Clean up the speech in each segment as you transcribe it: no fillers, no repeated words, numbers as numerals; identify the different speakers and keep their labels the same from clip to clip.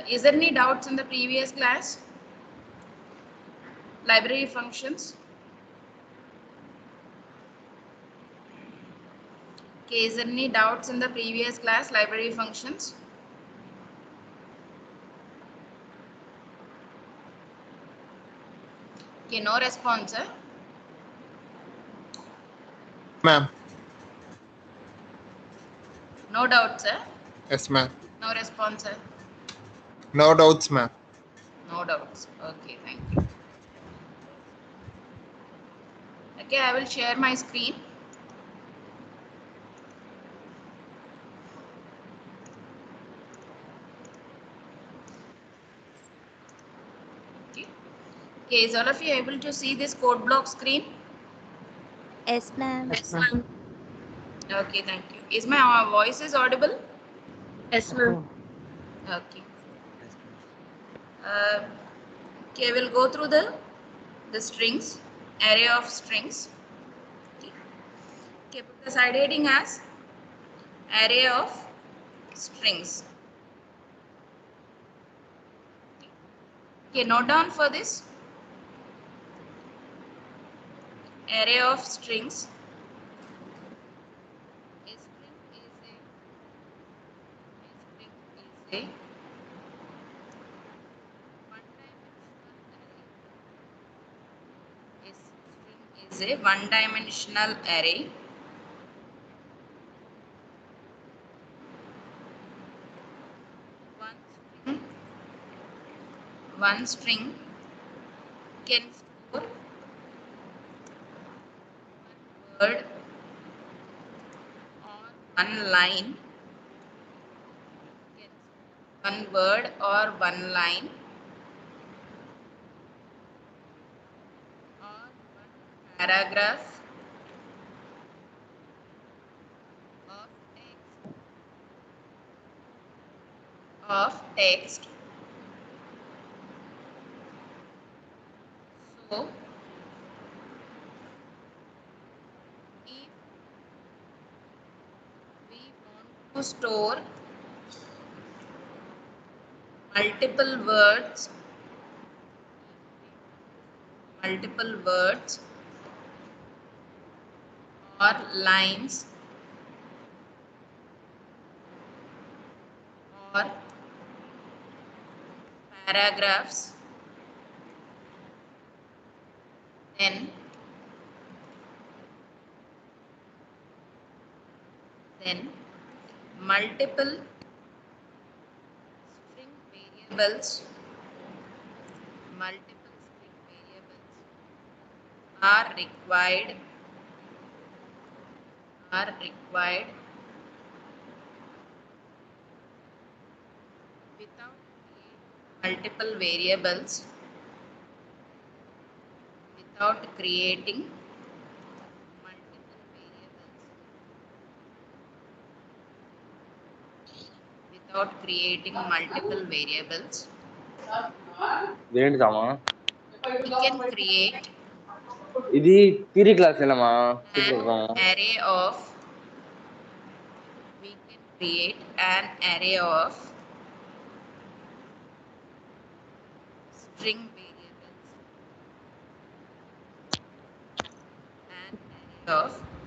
Speaker 1: Is there any doubts in the previous class? Library functions. Okay, is there any doubts in the previous class? Library functions. Okay, no response, sir.
Speaker 2: Ma'am.
Speaker 1: No doubts, sir.
Speaker 2: Yes, ma'am.
Speaker 1: No response, sir.
Speaker 2: No doubts, ma'am.
Speaker 1: No doubts. Okay, thank you. Okay, I will share my screen. Okay. Okay, is all of you able to see this code block screen?
Speaker 3: Yes, ma'am.
Speaker 2: Yes, ma'am.
Speaker 1: Okay, thank you. Is my voice is audible?
Speaker 3: Yes, ma'am.
Speaker 1: Okay. Uh, okay, we'll go through the strings, array of strings. Okay, okay, put the side heading as array of strings. Okay, note down for this array of strings. A string is a one-dimensional array. One string can store one word or one line. One word or one line or one paragraph of text. So, if we want to store multiple words or lines or paragraphs, then multiple string variables are required without multiple variables without creating multiple variables.
Speaker 4: ఏంటి సామా
Speaker 1: We can create
Speaker 4: ఇది theory class ఏనమ్మా
Speaker 1: an array of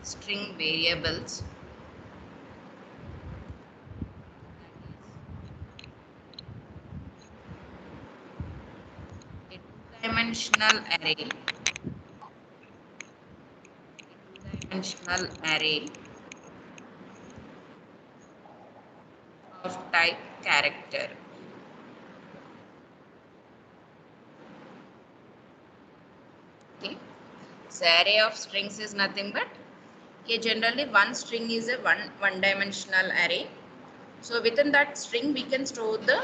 Speaker 1: string variables, a two-dimensional array of type character. Okay, so array of strings is nothing but, okay, generally one string is a one-dimensional array. So within that string we can store the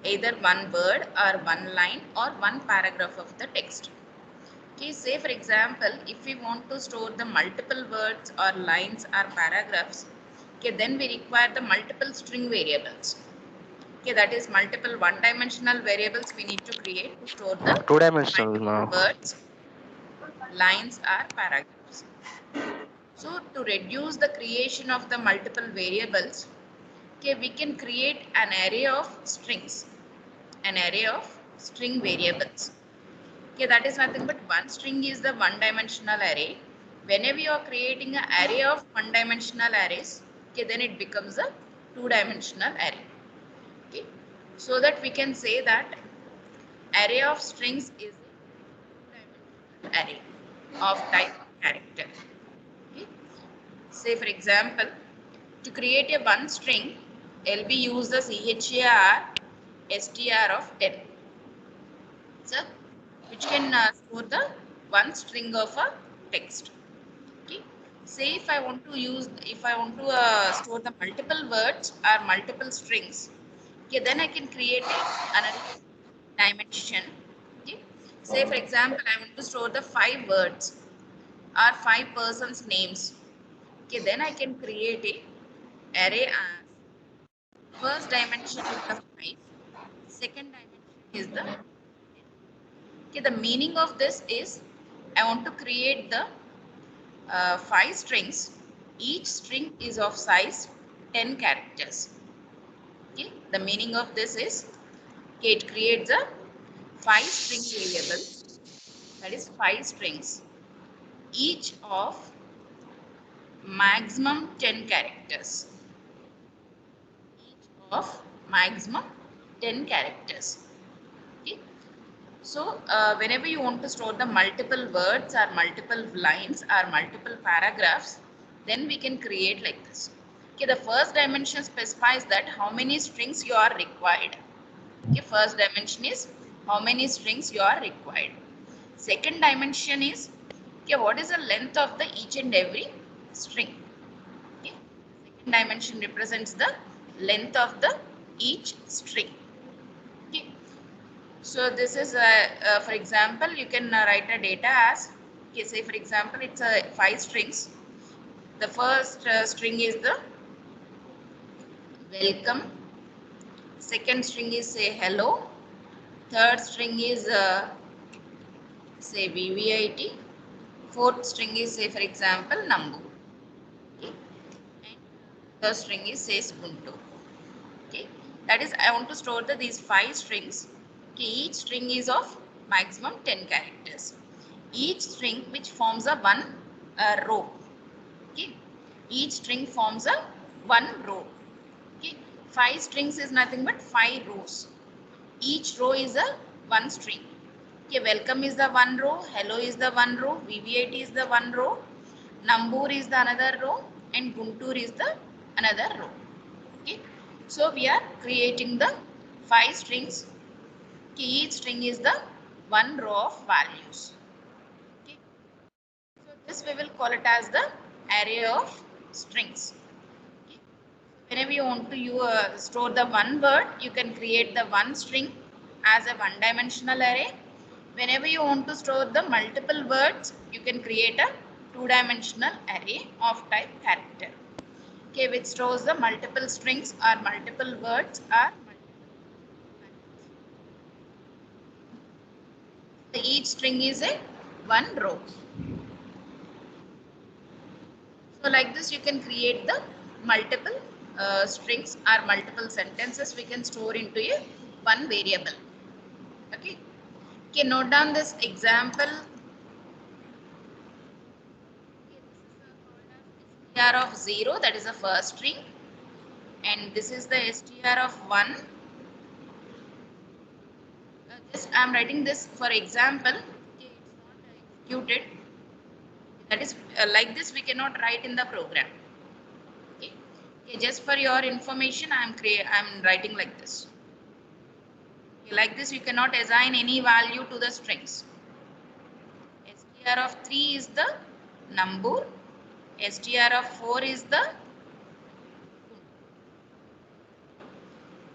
Speaker 1: either one word or one line or one paragraph of the text. Okay, say for example, if we want to store the multiple words or lines or paragraphs, okay, then we require the multiple string variables. Okay, that is multiple one-dimensional variables we need to create to store the
Speaker 4: two-dimensional
Speaker 1: words, lines or paragraphs. So to reduce the creation of the multiple variables, okay, we can create an array of strings. an array of string variables. Okay, that is nothing but one string is the one-dimensional array. Whenever you are creating an array of one-dimensional arrays, okay, then it becomes a two-dimensional array. Okay, so that we can say that array of strings is a two-dimensional array of type character. Okay. Say for example, to create a one string, LB use the char str of 10. So, which can store the one string of a text. Okay. Say if I want to store the multiple words or multiple strings, okay, then I can create another dimension. Okay. Say for example, I want to store the 5 words or 5 persons' names. Okay, then I can create a array as first dimension is the 5, second dimension is the 10. Okay, the meaning of this is I want to create the 5 strings. Each string is of size 10 characters. Okay, the meaning of this is okay, it creates a 5 string variable, that is 5 strings, each of maximum 10 characters. Each of maximum 10 characters. Okay. So, whenever you want to store the multiple words or multiple lines or multiple paragraphs, then we can create like this. Okay, the first dimension specifies that how many strings you are required. Okay, first dimension is how many strings you are required. Second dimension is okay, what is the length of the each and every string. Okay, second dimension represents the length of the each string. Okay. So this is for example, you can write a data as okay, say for example, it's a 5 strings. The first string is the welcome. Second string is say hello. Third string is say VVIT. Fourth string is say for example number. Okay. And the string is says Ubuntu. Okay. That is I want to store these 5 strings. Okay. Each string is of maximum 10 characters. Each string which forms a one row. Okay. Each string forms a one row. Okay. 5 strings is nothing but 5 rows. Each row is a one string. Okay. Welcome is the one row. Hello is the one row. VVIT is the one row. Nambur is the another row. And Guntur is the another row. Okay. So we are creating the 5 strings. Okay. Each string is the one row of values. Okay. So this we will call it as the array of strings. Okay. Whenever you want to store the one word, you can create the one string as a one-dimensional array. Whenever you want to store the multiple words, you can create a two-dimensional array of type character. Okay, which stores the multiple strings or multiple words or each string is a one row. So like this you can create the multiple strings or multiple sentences we can store into a one variable. Okay. Okay, note down this example. Str of 0, that is the first string, and this is the str of 1. Just I am writing this for example. Okay, it's not executed. That is like this we cannot write in the program. Okay. Okay, just for your information, I am writing like this. Okay, like this you cannot assign any value to the strings. Str of 3 is the number. Str of 4 is the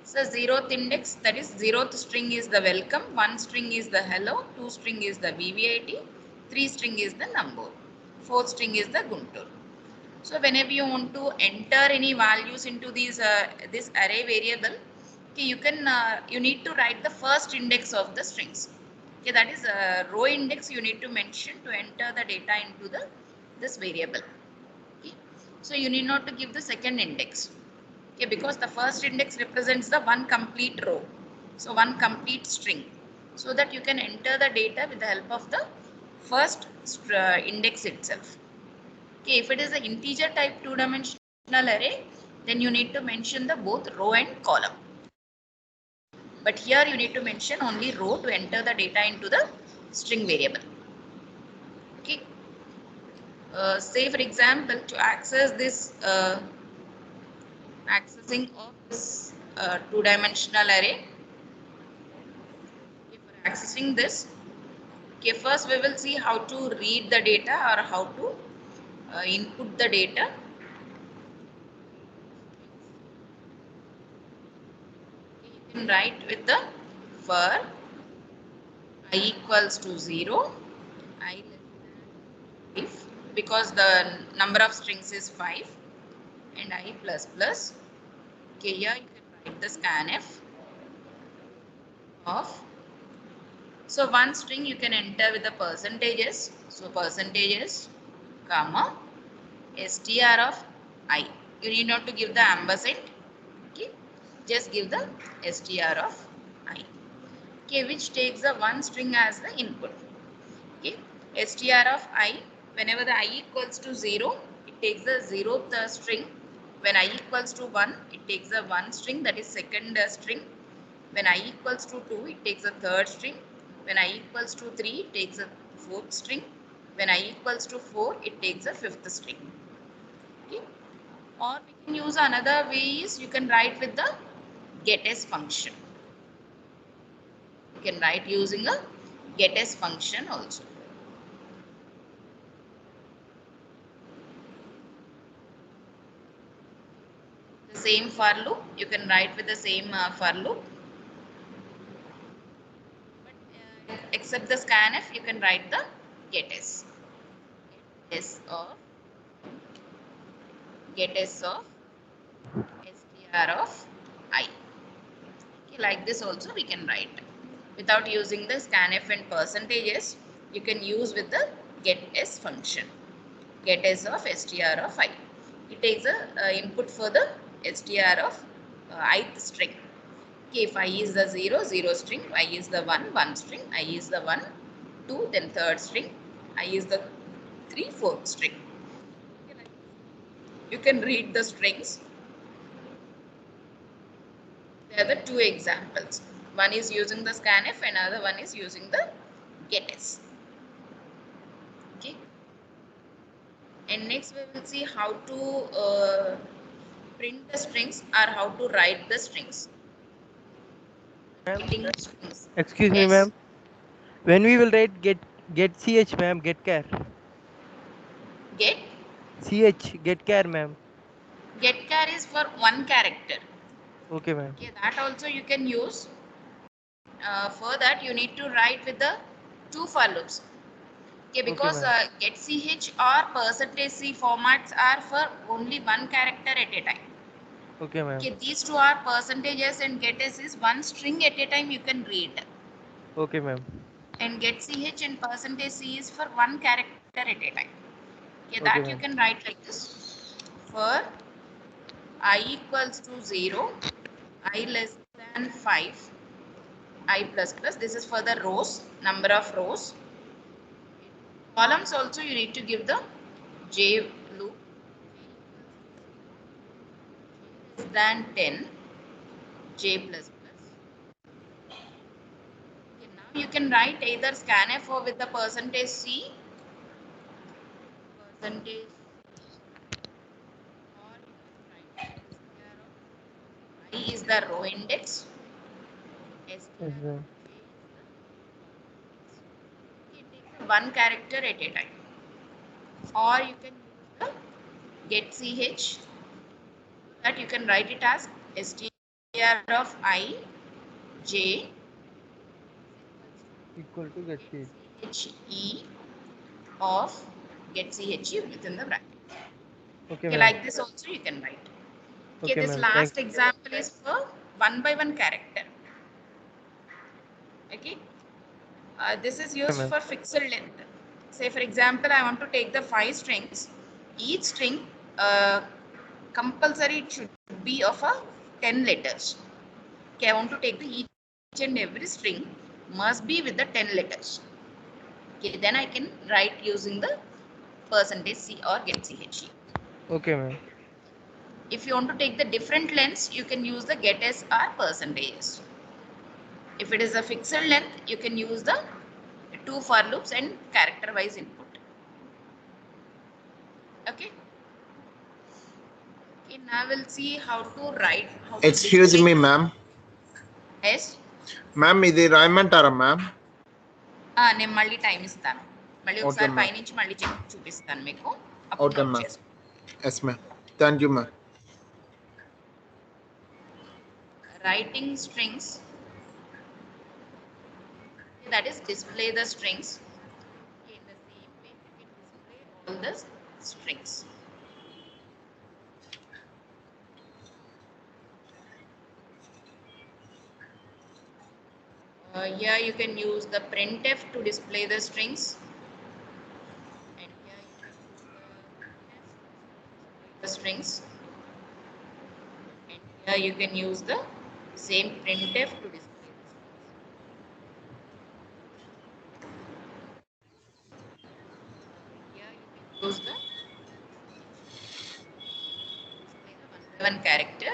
Speaker 1: so 0th index, that is 0th string is the welcome, 1 string is the hello, 2 string is the VVIT, 3 string is the number, 4th string is the Guntur. So whenever you want to enter any values into these this array variable, okay, you need to write the first index of the strings. Okay, that is a row index you need to mention to enter the data into this variable. Okay, so you need not to give the second index. Okay, because the first index represents the one complete row. So one complete string, so that you can enter the data with the help of the first index itself. Okay, if it is an integer type two-dimensional array, then you need to mention the both row and column. But here you need to mention only row to enter the data into the string variable. Okay. Say for example, to access this accessing of this two-dimensional array. Okay, for accessing this, okay, first we will see how to read the data or how to input the data. Okay, you can write with the for I equals to 0, I less than 5, because the number of strings is 5, and I plus plus. Okay, here you can write the scanf of. So one string you can enter with the percentages. So percentages, comma, str of I. You need not to give the ampersand. Okay, just give the str of I. Okay, which takes the one string as the input. Okay, str of I. Whenever the I equals to 0, it takes the 0th string. When I equals to 1, it takes the 1 string, that is second string. When I equals to 2, it takes a third string. When I equals to 3, it takes a fourth string. When I equals to 4, it takes a fifth string. Okay. Or we can use another way is you can write with the getS function. You can write using a getS function also. The same for loop, you can write with the same for loop. But except the scanf, you can write the getS. getS of str of I. Okay, like this also we can write. Without using the scanf and percentages, you can use with the getS function. getS of str of I. It takes a input for the str of ith string. Okay, if I is the 0, 0 string, I is the 1, 1 string, I is the 1, 2, then third string, I is the 3, fourth string. You can read the strings. There are the two examples. One is using the scanf, and another one is using the getS. Okay. And next we will see how to print the strings or how to write the strings. Writing strings.
Speaker 5: Excuse me,
Speaker 1: Yes.
Speaker 5: ma'am. When we will write get ch, ma'am, get care.
Speaker 1: Get
Speaker 5: Get care, ma'am.
Speaker 1: char is for one character.
Speaker 5: Okay, ma'am.
Speaker 1: Okay, that also you can use. For that you need to write with the two for loops. Okay, because
Speaker 5: ma'am.
Speaker 1: get ch or percentage %c formats are for only one character at a time.
Speaker 5: Okay, ma'am.
Speaker 1: Okay, these two are percentages and getS is one string at a time you can read.
Speaker 5: Okay, ma'am.
Speaker 1: And get ch and percentage %c is for one character at a time. Okay,
Speaker 5: Okay,
Speaker 1: that you
Speaker 5: ma'am.
Speaker 1: can write like this. For I equals to 0, I less than 5, I plus plus. This is for the rows, number of rows. Columns also you need to give the j loop. J less than 10, j plus plus. Okay, now you can write either scanf or with the percentage %c, percentage, or you can write str of I is the row index, str
Speaker 5: Yes,
Speaker 1: of
Speaker 5: ma'am.
Speaker 1: j is the it takes one character at a time. Or you can use the get ch, that you can write it as str of I j
Speaker 5: Equal to get ch.
Speaker 1: che of get che within the bracket.
Speaker 5: Okay,
Speaker 1: Okay,
Speaker 5: ma'am.
Speaker 1: like this also you can write. Okay,
Speaker 5: Okay,
Speaker 1: this
Speaker 5: ma'am.
Speaker 1: last example is for one by one character. Okay, this is used
Speaker 5: ma'am.
Speaker 1: for fixed length. Say for example, I want to take the 5 strings. Each string compulsory it should be of a 10 letters. Okay, I want to take the each each and every string must be with the 10 letters. Okay, then I can write using the percentage C or get CHE.
Speaker 5: Okay, ma'am.
Speaker 1: If you want to take the different lengths, you can use the get S or percentages. If it is a fixed length, you can use the 2 for loops and character wise input. Okay. Okay, now we'll see how to write.
Speaker 2: Excuse me, ma'am.
Speaker 1: Yes.
Speaker 2: Ma'am ఇది రాయమంటారా ma'am?
Speaker 1: నేను మళ్ళీ time ఇస్తాను. మళ్ళీ ఒకసారి పైనుంచి మళ్ళీ చూపిస్తాను మీకు.
Speaker 2: Okay ma'am. Yes ma'am. Thank you ma'am.
Speaker 1: Writing strings, that is display the strings. In the same way you can display all the strings. Here you can use the printf to display the strings, and here you can use the strings, and here you can use the same printf to display the strings. Here you can use the display the one by one character.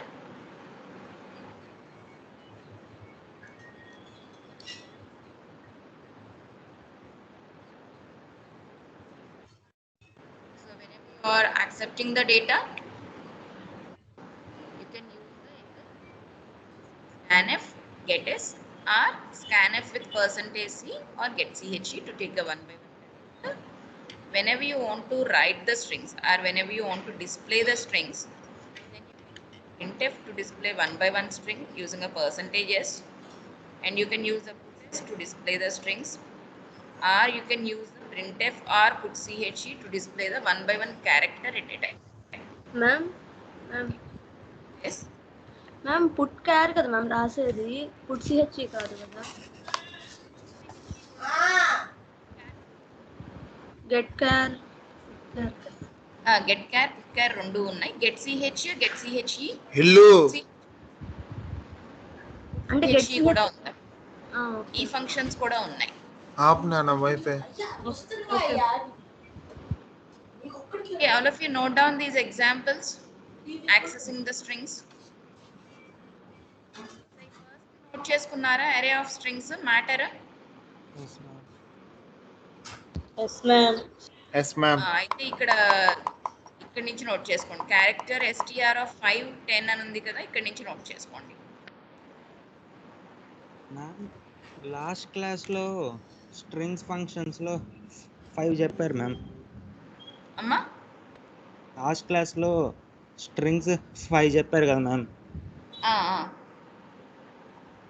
Speaker 1: So whenever you are accepting the data, you can use the either scanf, gets, or scanf with percentage C or get CHE to take a one by one character. Whenever you want to write the strings or whenever you want to display the strings, then you can use printf to display one by one string using a percentage S, and you can use the puts to display the strings, or you can use the printf or put CHE to display the one by one character at a time.
Speaker 3: Ma'am,
Speaker 1: Yes.
Speaker 3: Ma'am, put char kada ma'am రాసేది put CHE కాదు కదా. Get char.
Speaker 1: Get char, put char రెండు ఉన్నాయి. Get CHE, get CHE.
Speaker 2: ఇల్లు
Speaker 3: అంటే
Speaker 1: get
Speaker 3: get
Speaker 1: CHE కూడా ఉంది. ఈ
Speaker 3: okay.
Speaker 1: ఫంక్షన్స్ కూడా ఉన్నాయి.
Speaker 2: ఆపునా నా wifi.
Speaker 1: Okay, all of you note down these examples, accessing the strings. Note చేసుకున్నారా array of strings matter?
Speaker 3: Yes ma'am.
Speaker 2: Yes ma'am.
Speaker 1: అయితే ఇక్కడ నుంచి నోట్ చేసుకోండి. క్యారెక్టర్ str of 5 10 అని ఉంది కదా, ఇక్కడ నుంచి నోట్ చేసుకోండి.
Speaker 6: మ్యామ్ లాస్ట్ క్లాస్లో స్ట్రింగ్స్ ఫంక్షన్స్లో 5 చెప్పారు మ్యామ్.
Speaker 1: అమ్మా
Speaker 6: లాస్ట్ క్లాస్లో స్ట్రింగ్స్ 5 చెప్పారు కదా మ్యామ్.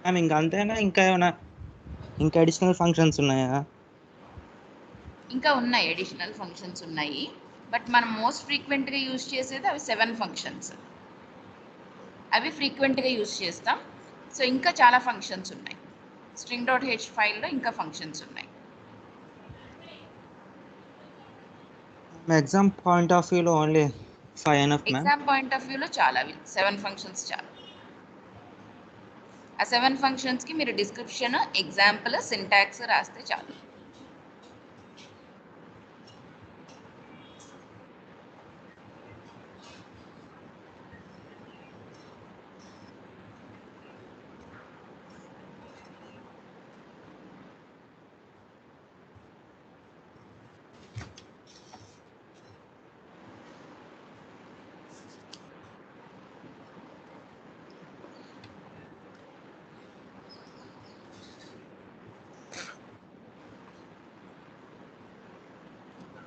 Speaker 6: మ్యామ్ ఇంకా అంతేనా, ఇంకా ఏమైనా ఇంకా అడిషనల్ ఫంక్షన్స్ ఉన్నాయా?
Speaker 1: ఇంకా ఉన్నాయి, అడిషనల్ ఫంక్షన్స్ ఉన్నాయి. బట్ మనం మోస్ట్ ఫ్రీక్వెంట్గా యూజ్ చేసేది అవి 7 ఫంక్షన్స్. అవి ఫ్రీక్వెంట్గా యూజ్ చేస్తాం. సో ఇంకా చాలా ఫంక్షన్స్ ఉన్నాయి. string.h ఫైల్లో ఇంకా ఫంక్షన్స్ ఉన్నాయి.
Speaker 6: ఎగ్జామ్ పాయింట్ ఆఫ్ వ్యూలో only 5 enough ma'am.
Speaker 1: Exam point of వ్యూలో చాలా 7 ఫంక్షన్స్ చాలా. ఆ 7 ఫంక్షన్స్కి మీరు డిస్క్రిప్షన్, ఎగ్జాంపుల్, సింటాక్స్ రాస్తే చాలు.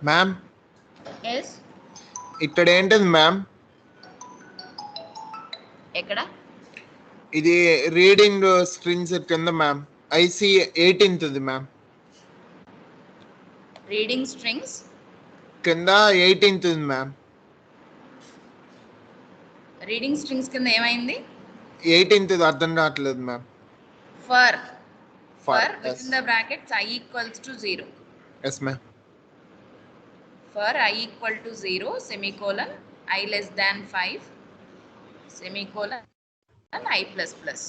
Speaker 2: మ్యామ్
Speaker 1: ఎస్
Speaker 2: ఇక్కడ ఏంటిది మ్యామ్?
Speaker 1: ఎక్కడ?
Speaker 2: ఇది రీడింగ్ స్ట్రింగ్స్ కింద ma'am. I 18th ma'am.
Speaker 1: Reading strings
Speaker 2: కింద 18th మ్యామ్.
Speaker 1: రీడింగ్ స్ట్రింగ్స్ కింద ఏమైంది?
Speaker 2: 18th అర్థం కావట్లేదు ma'am.
Speaker 1: For within the brackets I equals to 0.
Speaker 2: Yes ma'am.
Speaker 1: For I equal to 0, semicolon, I less than 5, semicolon, and I plus plus.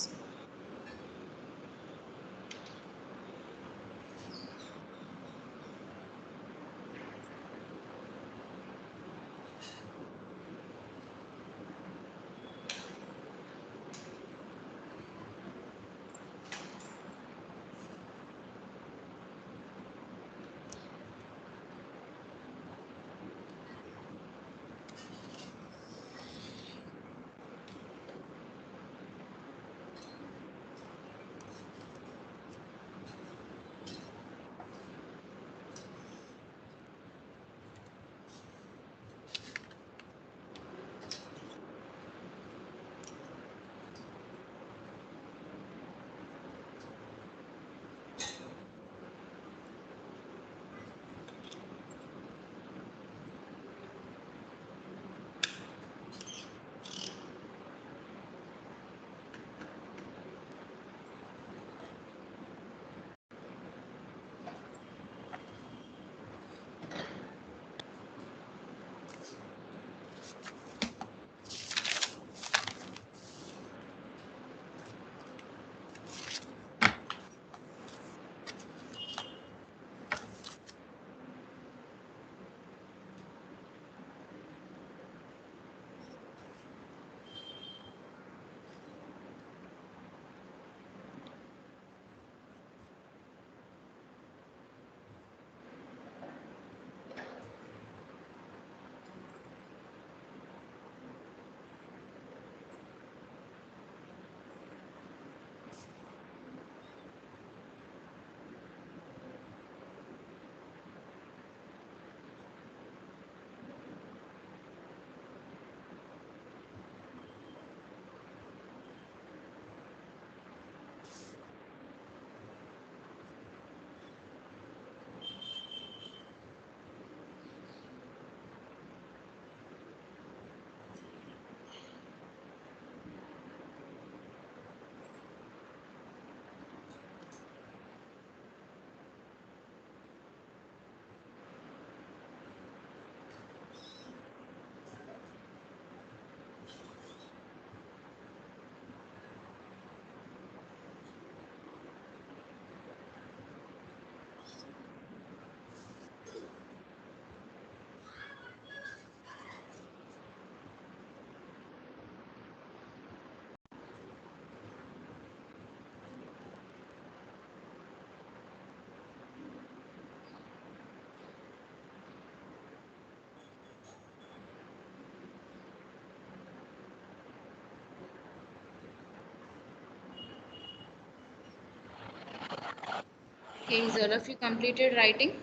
Speaker 1: Okay, is all of you completed writing?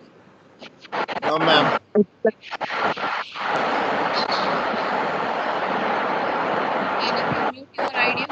Speaker 2: No, ma'am.
Speaker 1: Can you mute your audio?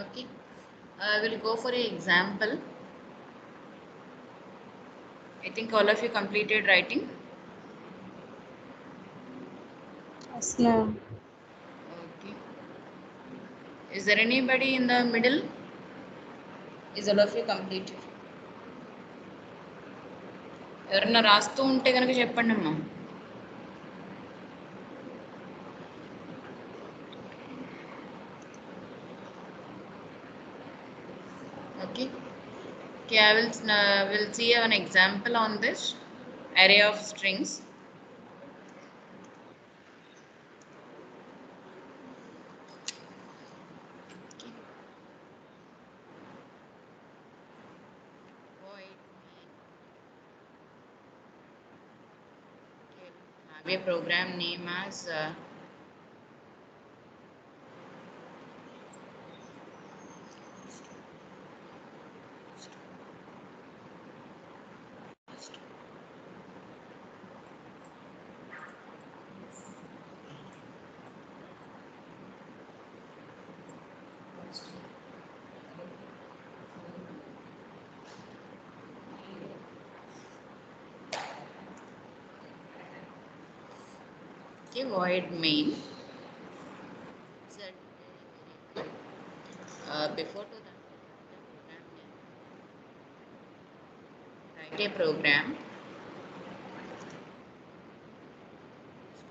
Speaker 1: Okay, I will go for an example. I think all of you completed writing.
Speaker 3: Yes, ma'am.
Speaker 1: Okay. Is there anybody in the middle? Is all of you completed? ఎవరన్నా రాస్తూ ఉంటే కనుక చెప్పండి అమ్మా. Okay. Okay, I will see an example on this array of strings. Okay. Void main. Okay. Have a program name as okay, void main. Before to that, write a program.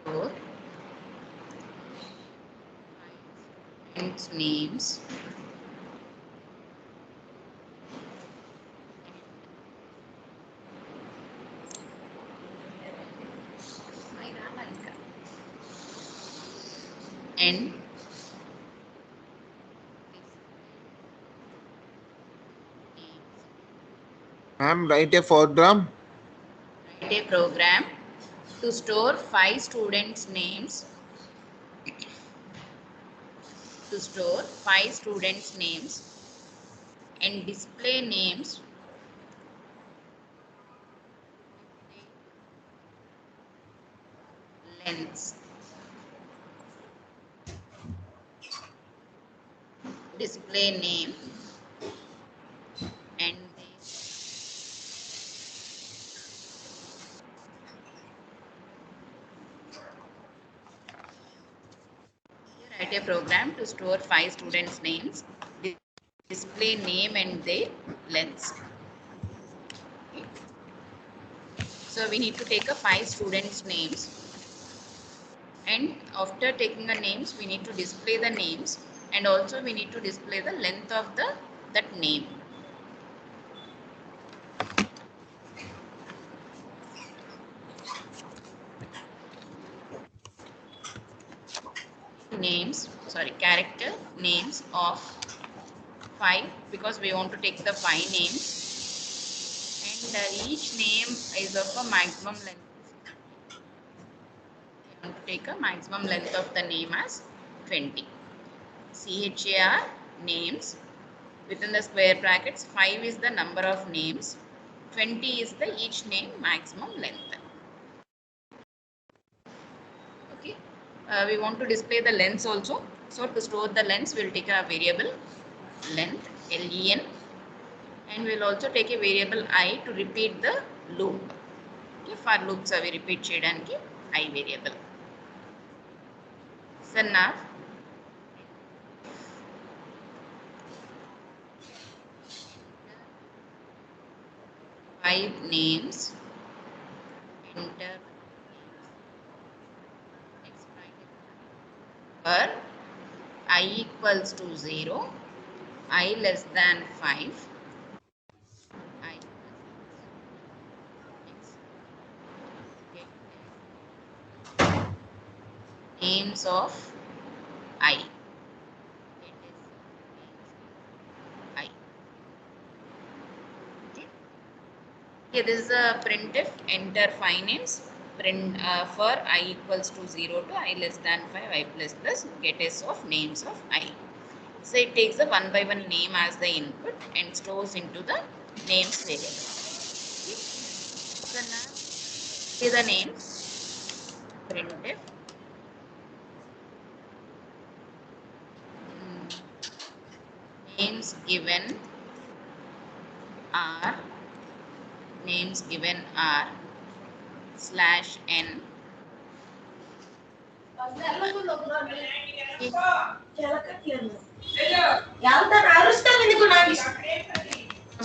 Speaker 1: Store students' names. And
Speaker 2: Ma'am, write a program.
Speaker 1: write a program to store 5 students' names. To store 5 students' names and display names lengths. Display name and write a program to store 5 students' names, display name and their lengths. Okay. So we need to take a 5 students' names, and after taking the names, we need to display the names, and also we need to display the length of that name. Character names of 5, because we want to take the 5 names, and each name is of a maximum length. We want to take a maximum length of the name as 20. CHAR names within the square brackets 5 is the number of names, 20 is the each name maximum length. Okay, we want to display the lengths also. So to store the lengths, we'll take a variable length len, and we'll also take a variable I to repeat the loop. Okay, for loops అవి repeat చేయడానికి I variable. So now 5 names, enter next bracket for I equals to 0, I less than 5, I next get names of I. It is names of I. Okay, this is a printf, enter 5 names, print for I equals to 0 to I less than 5, I plus plus, get s of names of I. So it takes the one by one name as the input and stores into the names variable. Okay. So now see the names, printf names given are /n.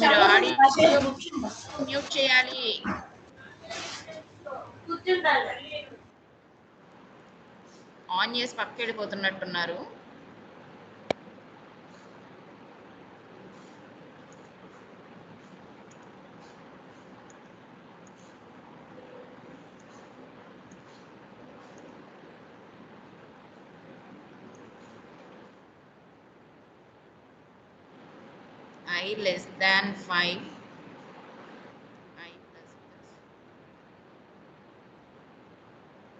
Speaker 1: మీరు audio mute చేయాలి. On చేసి పక్కకి వెళ్ళిపోతున్నట్టున్నారు. I less than 5, I plus plus,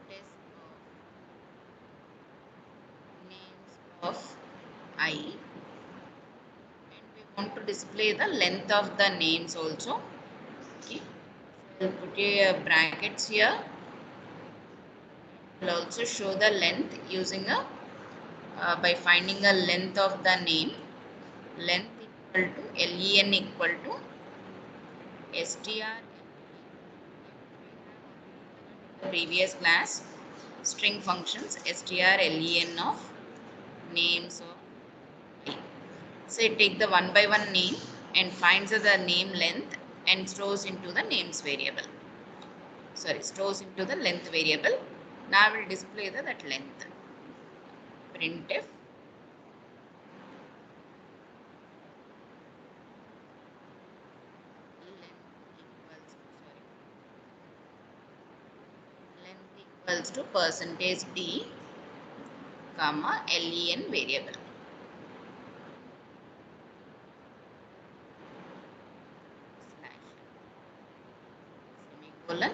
Speaker 1: test of names of I, and we want to display the length of the names also. Okay, so we'll put a brackets here. We'll also show the length using a by finding a length of the name. Length equal to len equal to str. The previous class string functions strlen of names of I. So it takes the one by one name and finds the name length and stores into the names variable. Stores into the length variable. Now we'll display that length. Printf length equals to %d, comma len variable. Semicolon.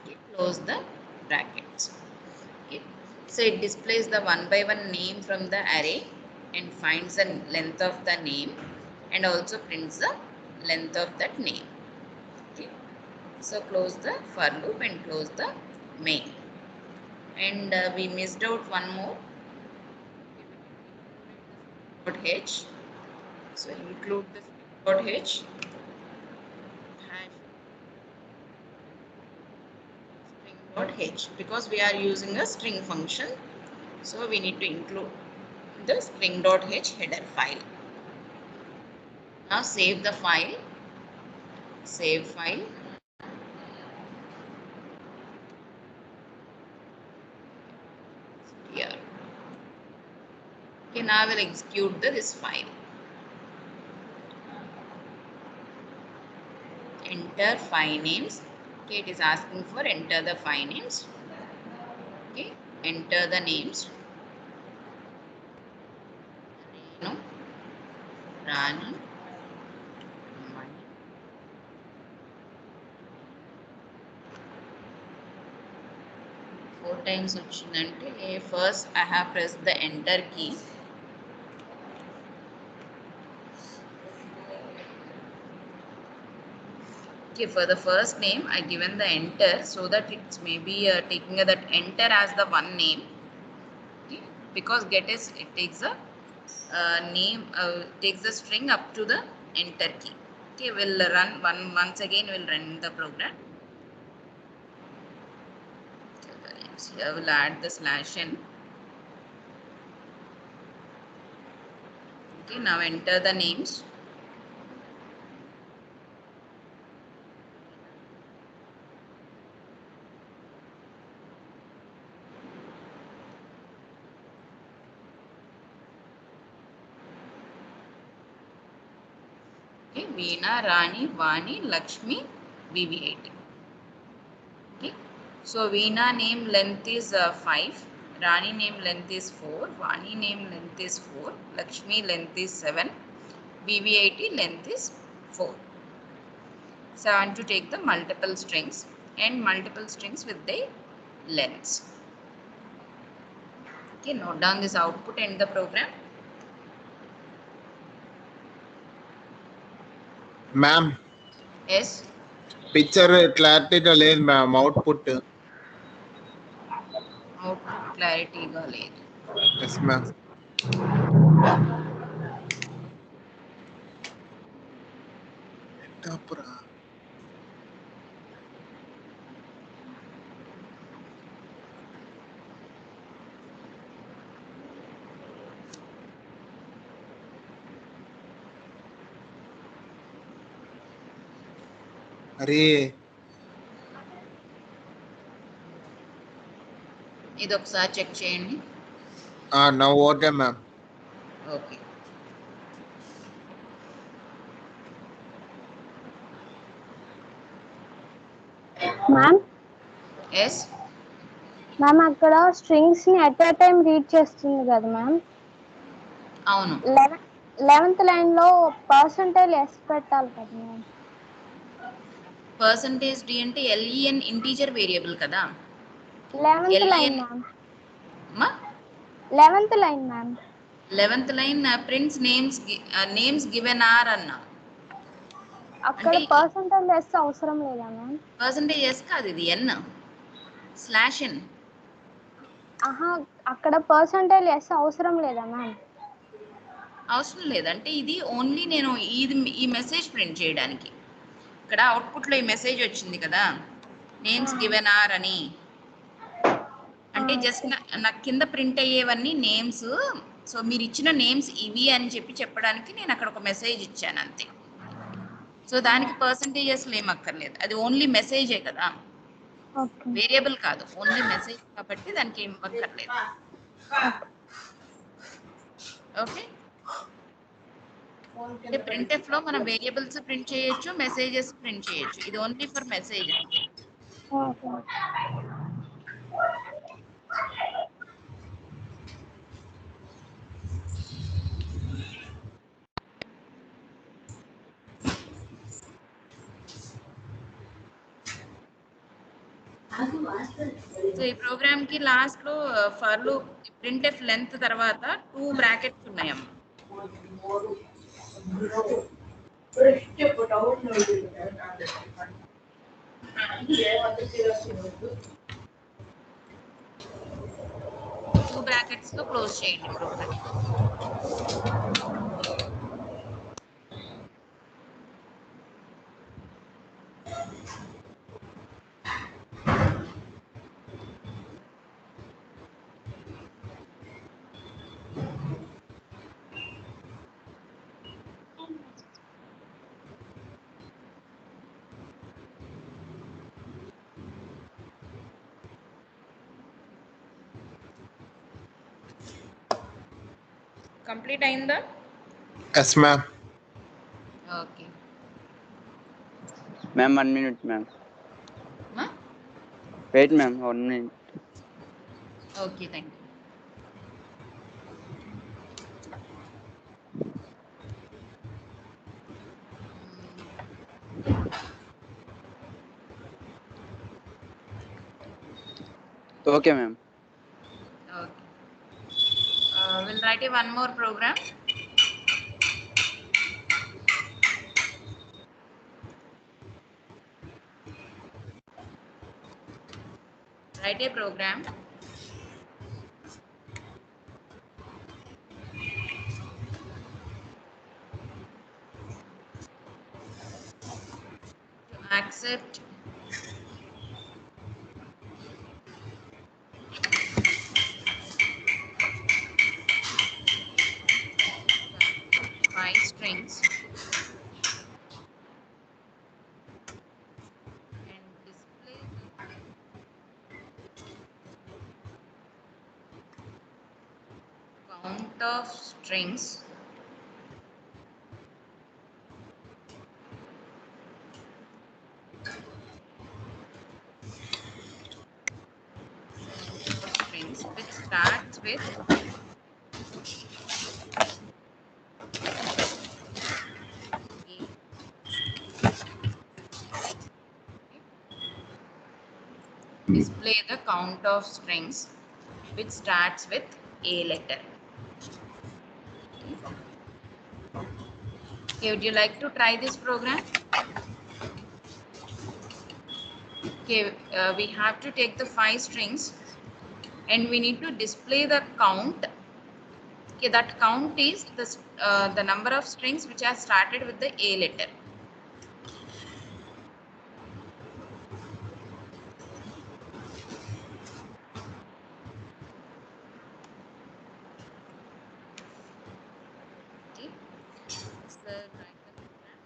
Speaker 1: Okay, close the brackets. Okay, so it displays the one by one name from the array and finds the length of the name and also prints the length of that name. Okay, so close the for loop and close the main. And we missed out one more .h. So include the .h string.h because we are using a string function, so we need to include the string.h header file. Now save the file, save file. Here. Okay, now I will execute this file. Enter 5 names. Okay, it is asking for enter the 5 names. Okay, enter the names. Renu, Rani, Mani. Four times వచ్చిందంటే first I have pressed the enter key. Okay, for the first name, I given the enter so that it's maybe taking that enter as the one name. Okay, because get is it takes the name takes the string up to the enter key. Okay, we'll run once again. We'll run the program. Here we'll add the slash n. Okay, now enter the names. Okay, Veena, Rani, Vani, Lakshmi, BB8. Okay, so Veena name length is 5, Rani name length is 4, Vani name length is 4, Lakshmi length is 7, BB80 length is 4. So I want to take the multiple strings and multiple strings with their lengths. Okay, note down this output and the program.
Speaker 2: Ma'am,
Speaker 1: Yes.
Speaker 2: picture clarity లేదు ma'am output.
Speaker 1: Output clarity గా లేదు.
Speaker 2: Yes ma'am. తప్పురా. అరే
Speaker 1: ఇది ఒకసారి check చేయండి.
Speaker 2: Now okay ma'am.
Speaker 1: Okay.
Speaker 3: Ma'am
Speaker 1: yes.
Speaker 3: Ma'am అక్కడ strings ని అట్ ఎ టైం రీడ్ చేస్తుంది కదా మ్యామ్.
Speaker 1: అవును.
Speaker 3: 11th లైన్ లో పర్సంటేజ్ ఎస్ పెట్టాలి కదా మ్యామ్.
Speaker 1: పర్సంటేజ్ డి అంటే ఎల్ఈఎన్ ఇంటీజర్ వేరియబుల్ కదా.
Speaker 3: 11th line ma'am.
Speaker 1: మా
Speaker 3: 11th line ma'am.
Speaker 1: 11th line prints names given are అన్నా.
Speaker 3: అక్కడ పర్సంటేజ్ ఎస్ అవసరం లేదా మ్యామ్?
Speaker 1: పర్సంటేజ్ ఎస్ కాదు, ఇది ఎన్ స్లాష్ ఎన్.
Speaker 3: ఆహా, అక్కడ పర్సంటేజ్ ఎస్ అవసరం లేదా మ్యామ్?
Speaker 1: అవసరం లేదంటే ఇది ఓన్లీ నేను ఈ మెసేజ్ ప్రింట్ చేయడానికి. ఇక్కడ అవుట్పుట్లో ఈ మెసేజ్ వచ్చింది కదా, నేమ్స్ గివెన్ ఆర్ అని. అంటే జస్ట్ నాకు కింద ప్రింట్ అయ్యేవన్నీ నేమ్స్. సో మీరు ఇచ్చిన నేమ్స్ ఇవి అని చెప్పడానికి నేను అక్కడ ఒక మెసేజ్ ఇచ్చాను అంతే. సో దానికి పర్సంటేజెస్ ఏమక్కర్లేదు, అది ఓన్లీ మెసేజే కదా, వేరియబుల్ కాదు, ఓన్లీ మెసేజ్ కాబట్టి దానికి ఏం అక్కర్లేదు. ఓకే, అంటే ప్రింట్ఎఫ్ లో మనం వేరియబుల్స్ ప్రింట్ చేయొచ్చు, మెసేజెస్ ప్రింట్ చేయొచ్చు. ఇది ఓన్లీ ఫర్ మెసేజ్ అంతే. సో ఈ ప్రోగ్రామ్ కి లాస్ట్ లో ఫర్ లూప్ ప్రింట్ఎఫ్ లెంత్ తర్వాత 2 బ్రాకెట్స్ ఉన్నాయమ్మా. టూ బ్రాకెట్స్ తో క్లోజ్ చేయండి ప్రోగ్రామ్. కంప్లీట్ అయిందా?
Speaker 2: Yes ma'am.
Speaker 1: Okay
Speaker 7: ma'am 1 minute ma'am.
Speaker 1: మా
Speaker 7: wait ma'am 1 minute.
Speaker 1: Okay, thank you.
Speaker 7: Okay ma'am.
Speaker 1: Okay. We'll write one more program. Write a program to accept the 5 strings and display the count of strings which starts with A. Display the count of strings which starts with A letter. Okay, would you like to try this program? Okay, we have to take the 5 strings and we need to display the count. Okay, that count is the number of strings which are started with the A letter. Okay, so write the program.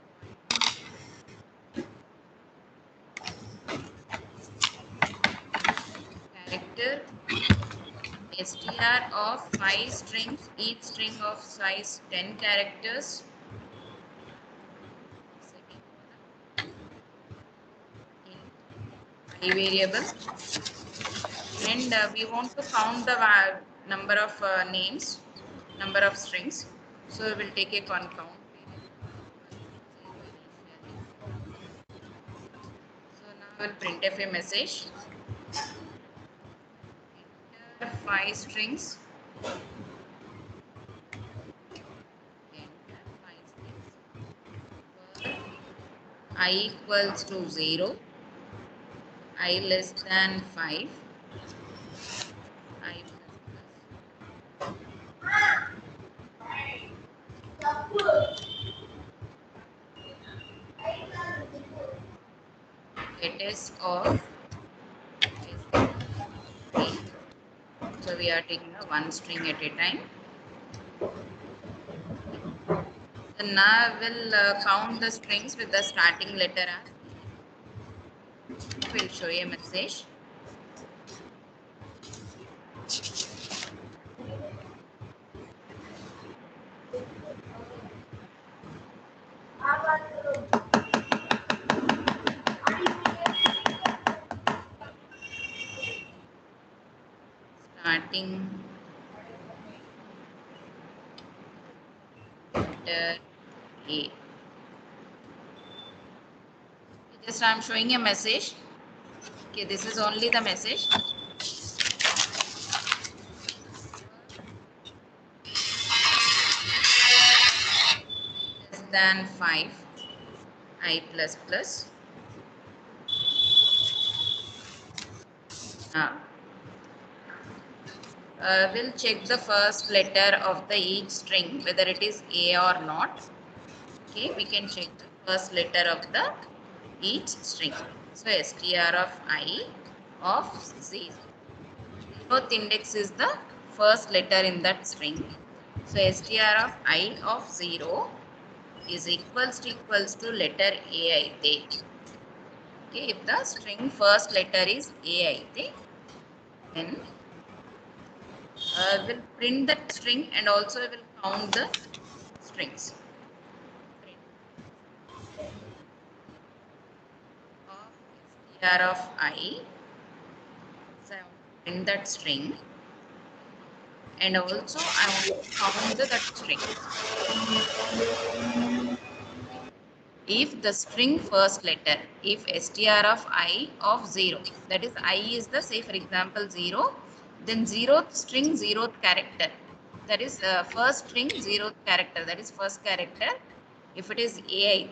Speaker 1: Character str of 5 strings, each string of size 10 characters. I variable, and we want to count the number of names, number of strings. So we will take a count. So now I will print a message. Enter 5 strings. Enter 5 strings. I equals to 0. I less than 5. I it is of 3. So we are taking one string at a time. So now I will count the strings with the starting letter as. We'll show you a message. Starting letter A. Just I'm showing a message. Okay, this is only the message. Less than 5. I plus plus. We'll check the first letter of the each string whether it is A or not. Okay, we can check the first letter of the each string. So str of I of 0. 0th index is the first letter in that string. So str of I of 0 is equals to letter A aithe. Okay, if the string first letter is A aithe, then we'll print that string and also will count the strings. Str of I, so I want to print that string and also I want to count that string. If the string first letter, if str of I of 0, that is I is the, say for example 0, then 0th string 0th character, that is first string 0th character, that is first character. If it is A,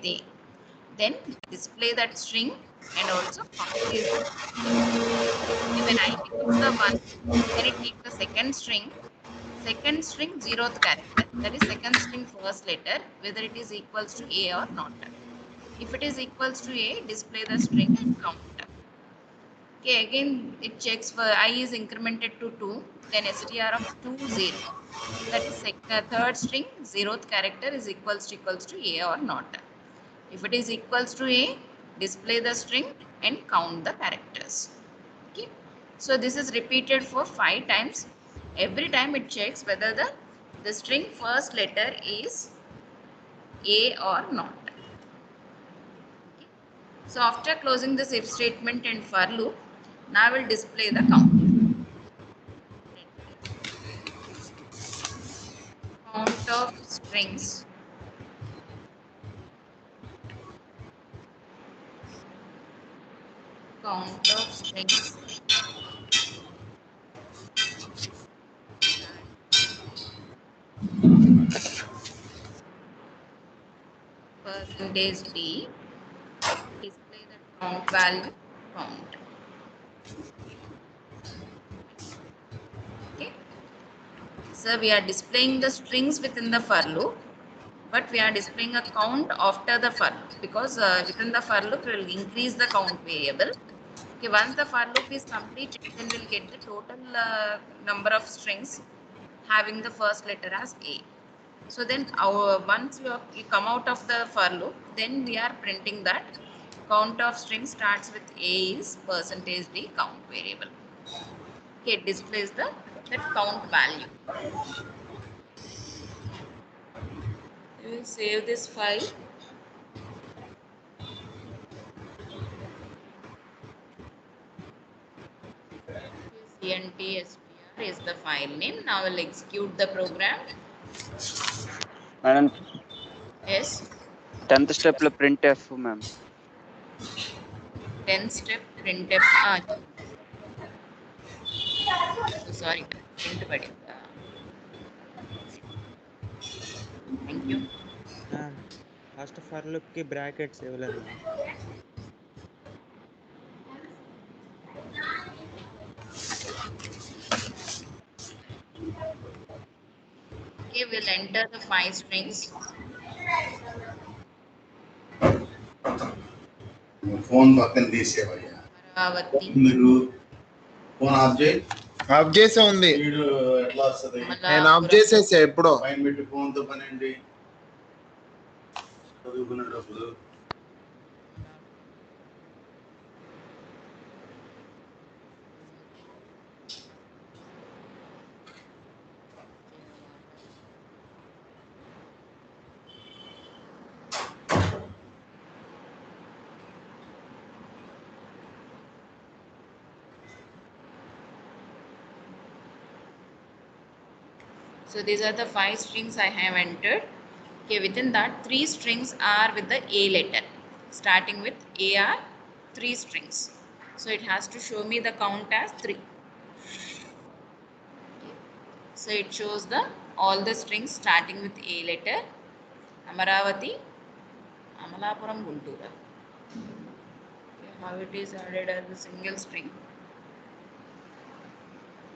Speaker 1: then display that string and also count is the when I use the one, then it takes the second string, zeroth character. That is second string first letter, whether it is equals to A or not. If it is equals to A, display the string and count. Okay, again it checks for I is incremented to 2, then str of 2 0. That is third string, zeroth character is equals to A or not. If it is equals to A, display the string and count the characters. Okay. So this is repeated for 5 times. Every time it checks whether the string first letter is A or not. Okay. So after closing this if statement and for loop, now we'll display the count. Count of strings. Count of strings. Percentage D. Display the count value. Count. Okay. So we are displaying the strings within the for loop, but we are displaying a count after the for loop because within the for loop we will increase the count variable. Okay, once the for loop is completed, then we'll get the total number of strings having the first letter as A. So then once you come out of the for loop, then we are printing that count of strings starts with A is percentage D count variable. Okay, it displays that count value. We will save this file. CNTSPR is the file name. Now we'll execute the program.
Speaker 7: Madam,
Speaker 1: Yes.
Speaker 7: 10th step lo printf, ma'am.
Speaker 1: 10 step printf. Sorry. Print padinda. Thank you.
Speaker 6: Ma'am last for లుక్కి brackets ఇవ్వలేదు ma'am.
Speaker 1: Okay, we'll enter the 5 strings.
Speaker 8: Phone పక్కన తీసేవయ్యా
Speaker 1: Amaravati.
Speaker 8: మీరు phone off చేయి
Speaker 2: off చేసే ఉంది.
Speaker 8: వీడు ఎట్లా వస్తుంది
Speaker 2: నేను ఆఫ్ చేసేసా ఎప్పుడో.
Speaker 8: పైన పెట్టి ఫోన్ తో పని ఏంటి చదువుకునేటప్పుడు
Speaker 1: So these are the 5 strings I have entered. Okay, within that 3 strings are with the A letter. Starting with A are 3 strings. So it has to show me the count as 3. Okay. So it shows all the strings starting with A letter. Amaravati, Amalapuram, Guntura. Okay, how it is added as a single string.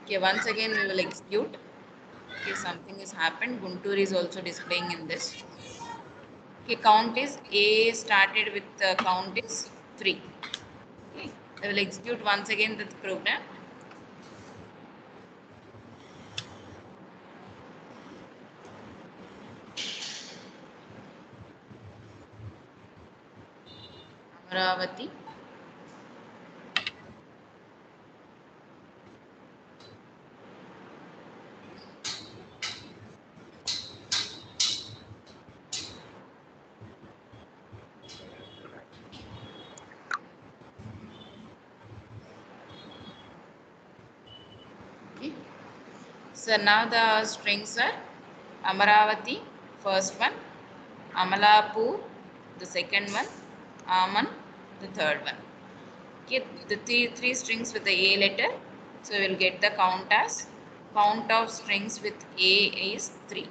Speaker 1: Okay, once again we will execute. Okay, something has happened. Guntur is also displaying in this. Okay, count is A started with count is 3. Okay, I will execute once again the program. Amaravati. So now the strings are Amaravati, first one, Amalapur, the second one, Aman, the third one. Okay, the three strings with the A letter. So we will get the count as count of strings with A is 3.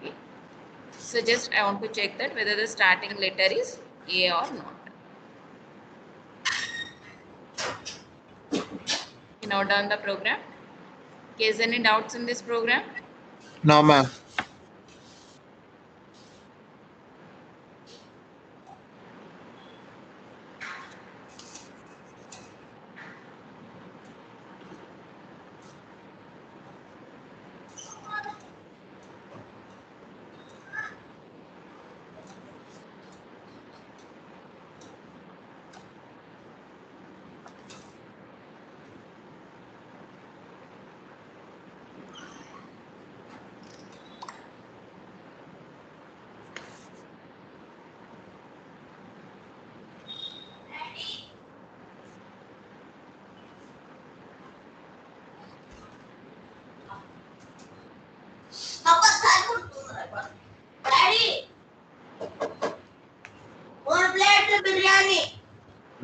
Speaker 1: Okay. So just I want to check that whether the starting letter is A or not. Note down the program. Okay, is there any doubts in this program?
Speaker 2: No, ma'am.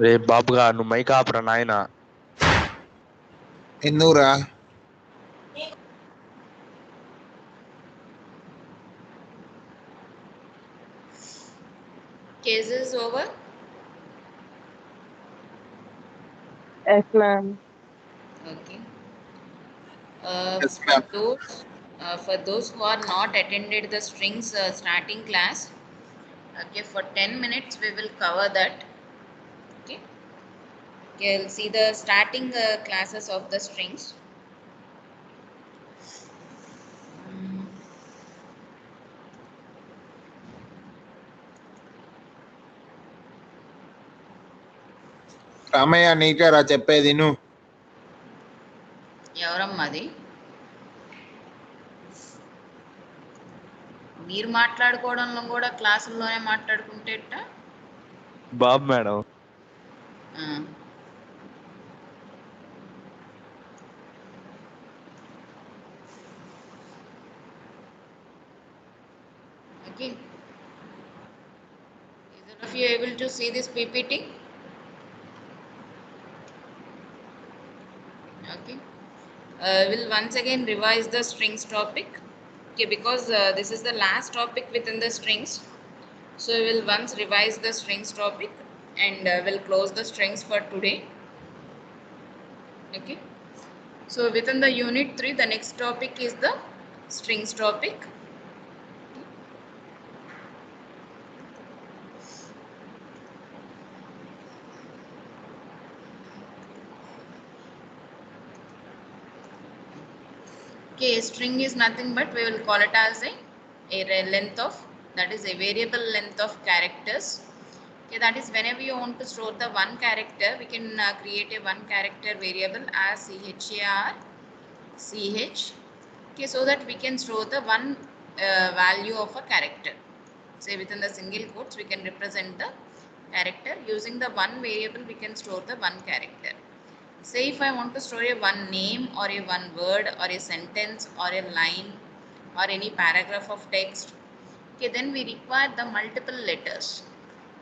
Speaker 4: రే బాబుగా నువ్వు mic ఆపరా నాయనా.
Speaker 2: ఎందుకురా?
Speaker 1: Case is over.
Speaker 3: Yes, ma'am.
Speaker 1: Okay.
Speaker 2: Yes, ma'am.
Speaker 1: For those who are not attended the strings starting class, okay, for 10 minutes we will cover that. Okay. Okay, we'll see the starting classes of the strings.
Speaker 2: Ramayya నీకేరా చెప్పేది నువ్వు.
Speaker 1: ఎవరమ్మా అది? మీరు మాట్లాడుకోవడంలో కూడా క్లాసుల్లోనే మాట్లాడుకుంటే ఎట్టా?
Speaker 4: బాబు madam.
Speaker 1: Okay. Is all of you able to see this PPT? Okay. We'll once again revise the strings topic. Okay, because this is the last topic within the strings. So we will once revise the strings topic and we'll close the strings for today. Okay. So within the unit 3, the next topic is the strings topic. Okay, string is nothing but we will call it as a length of, that is a variable length of characters. Okay, that is whenever you want to store the one character, we can create a one character variable as char ch. Okay, so that we can store the one value of a character. Say within the single quotes, we can represent the character using the one variable. We can store the one character. Say if I want to store a one name or a one word or a sentence or a line or any paragraph of text, okay, then we require the multiple letters.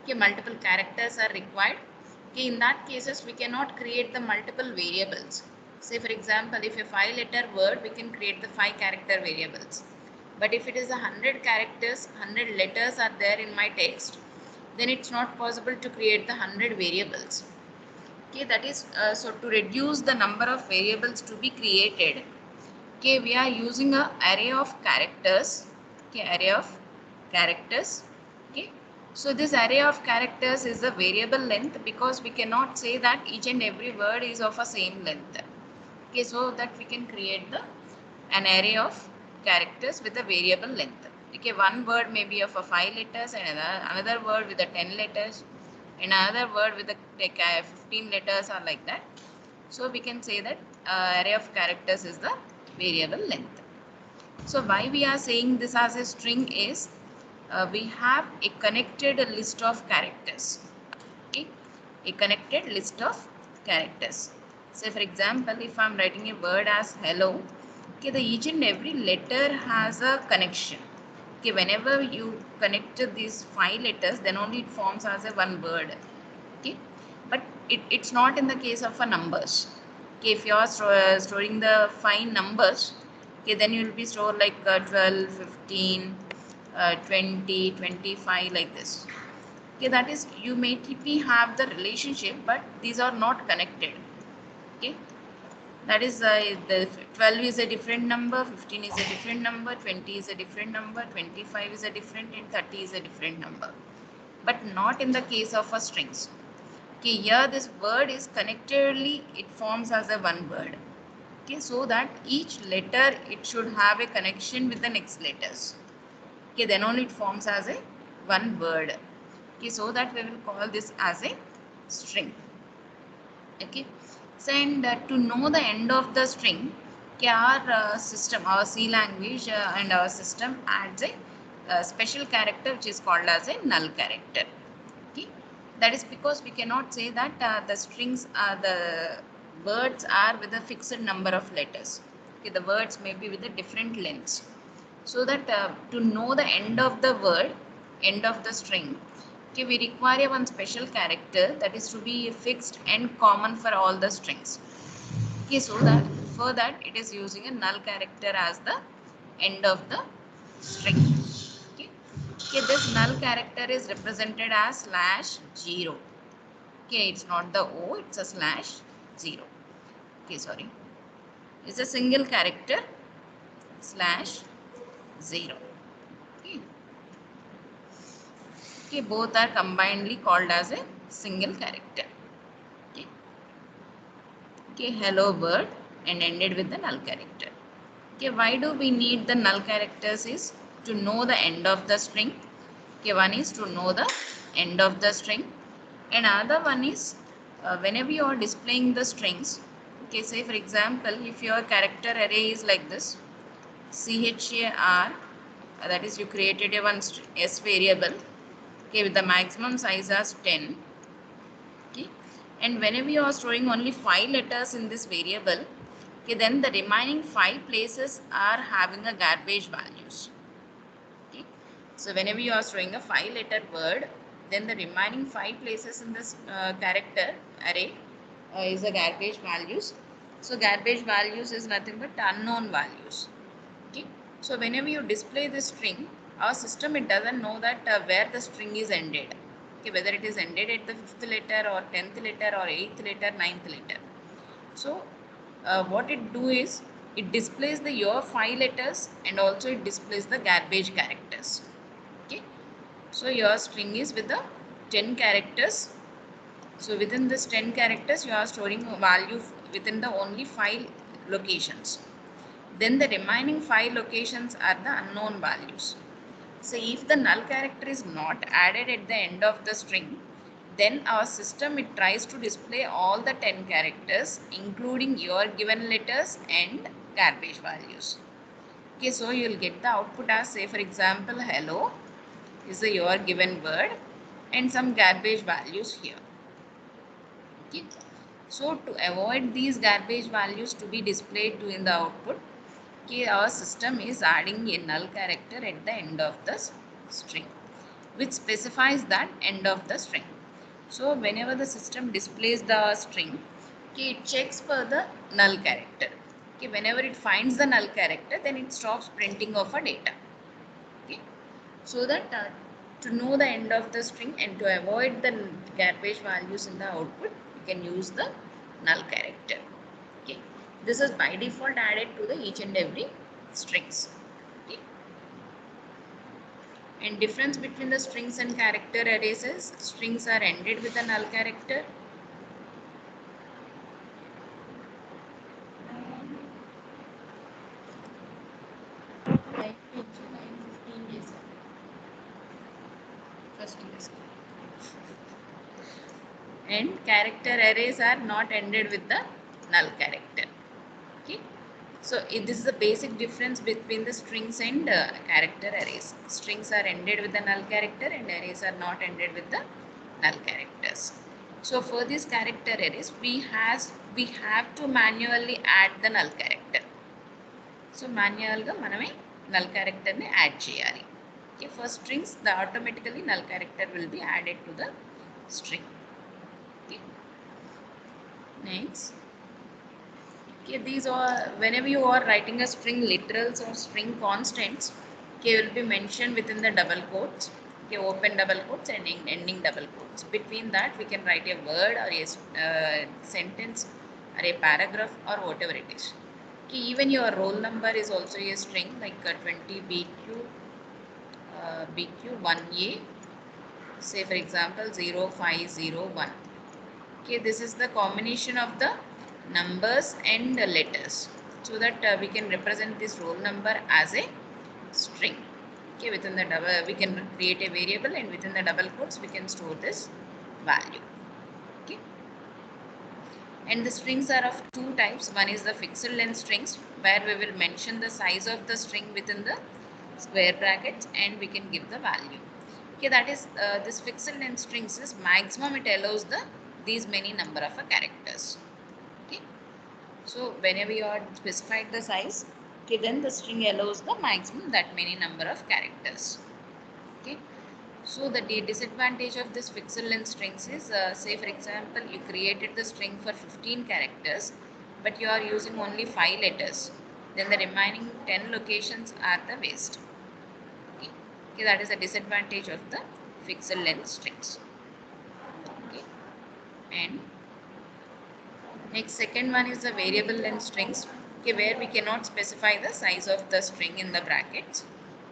Speaker 1: Okay, multiple characters are required. Okay, in that cases we cannot create the multiple variables. Say for example, if a 5-letter word, we can create the 5 character variables. But if it is 100 characters, 100 letters are there in my text, then it's not possible to create the 100 variables. Okay, that is so to reduce the number of variables to be created, okay, we are using a array of characters. Okay, array of characters. Okay, so this array of characters is the variable length because we cannot say that each and every word is of a same length. Okay, so that we can create an array of characters with a variable length. Okay, one word may be of a 5 letters and another word with a 10 letters. Another word with a 15 letters or like that. So we can say that array of characters is the variable length. So why we are saying this as a string is we have a connected list of characters. Okay, a connected list of characters. Say for example, if I am writing a word as hello, okay, the each and every letter has a connection. Okay, whenever you connect these 5 letters, then only it forms as a one word. Okay, but it's not in the case of a numbers. Okay, if you are storing the 5 numbers, okay, then you will be stored like 12, 15, 20, 25 like this. Okay, that is you may have the relationship, but these are not connected. Okay, That is the 12 is a different number, 15 is a different number, 20 is a different number, 25 is a different, and 30 is a different number. But not in the case of a strings. Okay, here this word is connectedly, it forms as a one word. Okay, so that each letter it should have a connection with the next letters. Okay, then only it forms as a one word. Okay, so that we will call this as a string. Okay, so and to know the end of the string, okay, our system, our C language and our system adds a special character which is called as a null character. Okay, that is because we cannot say that the strings are the words are with a fixed number of letters. Okay, the words may be with a different lengths. So that to know the end of the word, end of the string, okay, we require one special character that is to be fixed and common for all the strings. Okay, so that for that it is using a null character as the end of the string. Okay, okay, this null character is represented as /0. Okay, it's not the O, it's a /0. Okay, sorry, it's a single character /0. Okay. Okay, both are combinedly called as a single character. Okay, okay, hello bird and ended with the null character. Okay, why do we need the null characters is to know the end of the string. Okay, one is to know the end of the string, and another one is whenever you are displaying the strings. Okay, say for example, if your character array is like this, char, that is you created a one s variable, okay, with the maximum size as 10. Okay, and whenever you are storing only 5 letters in this variable, okay, then the remaining 5 places are having a garbage values. Okay, so whenever you are storing a 5-letter word, then the remaining 5 places in this character array is a garbage values. So garbage values is nothing but unknown values. Okay, so whenever you display this string, our system, it doesn't know that where the string is ended. Okay, whether it is ended at the 5th letter or 10th letter or 8th letter, 9th letter. So what it do is it displays the your 5 letters and also it displays the garbage characters. Okay, so your string is with the 10 characters. So within this 10 characters you are storing a value within the only 5 locations. Then the remaining 5 locations are the unknown values. So if the null character is not added at the end of the string, then our system, it tries to display all the 10 characters including your given letters and garbage values. Okay, so you will get the output as, say for example, hello is your given word and some garbage values here. Okay, so to avoid these garbage values to be displayed in the output, okay, our system is adding a null character at the end of the string, which specifies that end of the string. So whenever the system displays the string, okay, it checks for the null character. Okay, whenever it finds the null character, then it stops printing of a data. Okay, so that to know the end of the string and to avoid the garbage values in the output, you can use the null character. Okay, this is by default added to the each and every strings. Okay, and difference between the strings and character arrays is strings are ended with a null character. And character arrays are not ended with the null character. Okay, so this is the basic difference between the strings and character arrays. Strings are ended with the null character and arrays are not ended with the null characters. So for these character arrays, we have to manually add the null character. So manual ga maname null character ni add cheyali. Okay, for strings, the automatically null character will be added to the string. Okay, next. Okay, these are whenever you are writing a string literals or string constants, okay, will be mentioned within the double quotes. Okay, open double quotes and ending double quotes. Between that, we can write a word or a sentence or a paragraph or whatever it is. Okay, even your roll number is also a string, like 20 BQ1A, say for example 0501. Okay, this is the combination of the numbers and the letters, so that we can represent this roll number as a string. Okay, within the double we can create a variable, and within the double quotes we can store this value. Okay, and the strings are of two types. One is the fixed length strings, where we will mention the size of the string within the square brackets and we can give the value. Okay, that is this fixed length strings is maximum it allows the these many number of characters. Okay, so whenever you are specified the size, okay, then the string allows the maximum that many number of characters. Okay, so the disadvantage of this fixed length strings is, say for example, you created the string for 15 characters, but you are using only 5 letters. Then the remaining 10 locations are the waste. Okay, okay, that is a disadvantage of the fixed length strings. Okay, and next, second one is the variable length strings. Okay, where we cannot specify the size of the string in the brackets.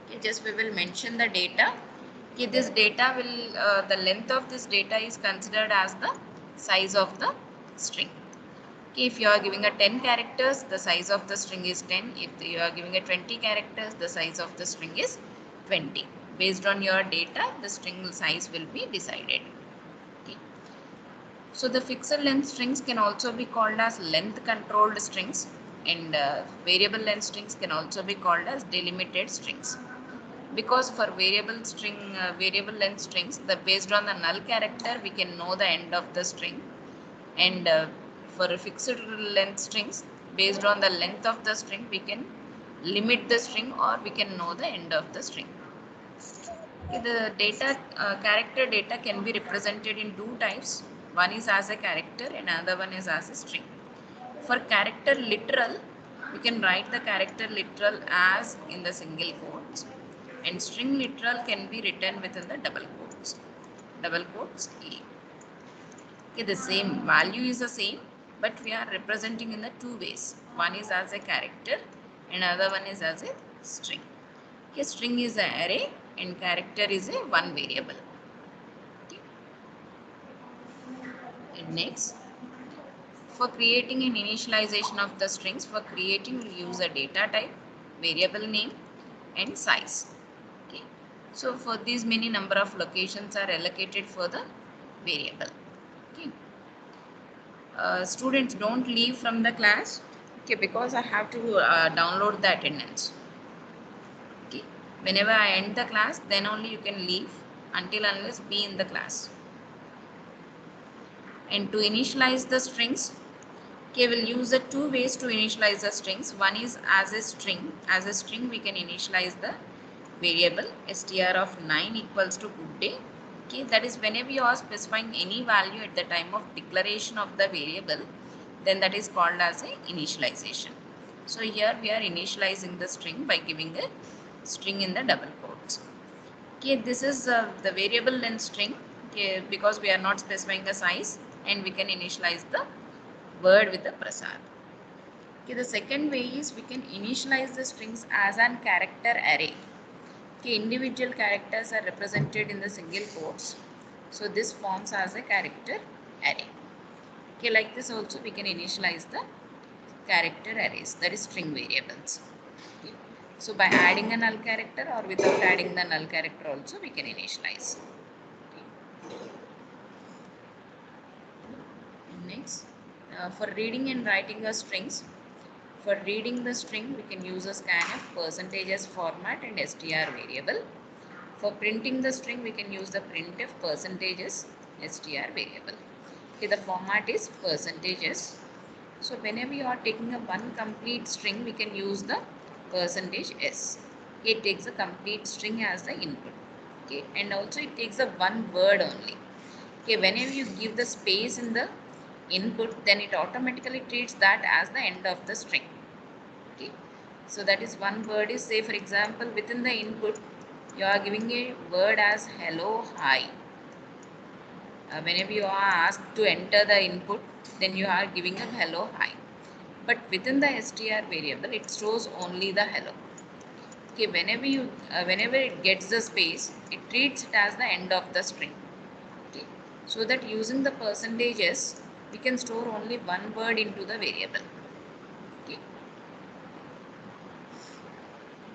Speaker 1: Okay, just we will mention the data. Okay, this data will, the length of this data is considered as the size of the string. Okay, if you are giving a 10 characters, the size of the string is 10. If you are giving a 20 characters, the size of the string is 20. Based on your data, the string size will be decided. Okay. So the fixed length strings can also be called as length controlled strings, and variable length strings can also be called as delimited strings. Because for variable length strings, based on the null character we can know the end of the string, and for fixed length strings, based on the length of the string we can limit the string, or we can know the end of the string. Okay, the data character data can be represented in two types. One is as a character and another one is as a string. For character literal, we can write the character literal as in the single quotes, and string literal can be written within the double quotes A. Okay, the same value is the same, but we are representing in the two ways. One is as a character and another one is as a string. Okay, string is an array and character is a one variable. Okay. And next, for creating an initialization of the strings, for creating we use a data type, variable name and size. Okay, so for these many number of locations are allocated for the variable. Okay, students, don't leave from the class. Okay, because I have to download the attendance. Okay, whenever I end the class, then only you can leave. Until unless be in the class. And to initialize the strings, okay, we'll use the two ways to initialize the strings. One is as a string. As a string, we can initialize the variable str of 9 equals to good day. Okay, that is whenever you are specifying any value at the time of declaration of the variable, then that is called as a initialization. So here we are initializing the string by giving a string in the double quotes. Okay, this is the variable length string. Okay, because we are not specifying the size, and we can initialize the word with the Prasad. Okay, the second way is we can initialize the strings as an character array. Okay, individual characters are represented in the single quotes, so this forms as a character array. Okay, like this also we can initialize the character arrays, that is string variables. Okay. So by adding a null character or without adding the null character also we can initialize. Next, for reading and writing the strings, for reading the string we can use a scanf, percentages format and str variable. For printing the string we can use the printf, percentages, str variable. Okay, the format is percentages. So whenever you are taking a one complete string, we can use the %s. It takes a complete string as the input. Okay, and also it takes a one word only. Okay, whenever you give the space in the input, then it automatically treats that as the end of the string. Okay, so that is one word is, say for example, within the input you are giving a word as hello, hi. whenever you are asked to enter the input, then you are giving a hello, hi. But within the str variable, it stores only the hello. Okay, whenever it gets the space, it treats it as the end of the string. Okay, so that using the percentages, we can store only one word into the variable. Okay.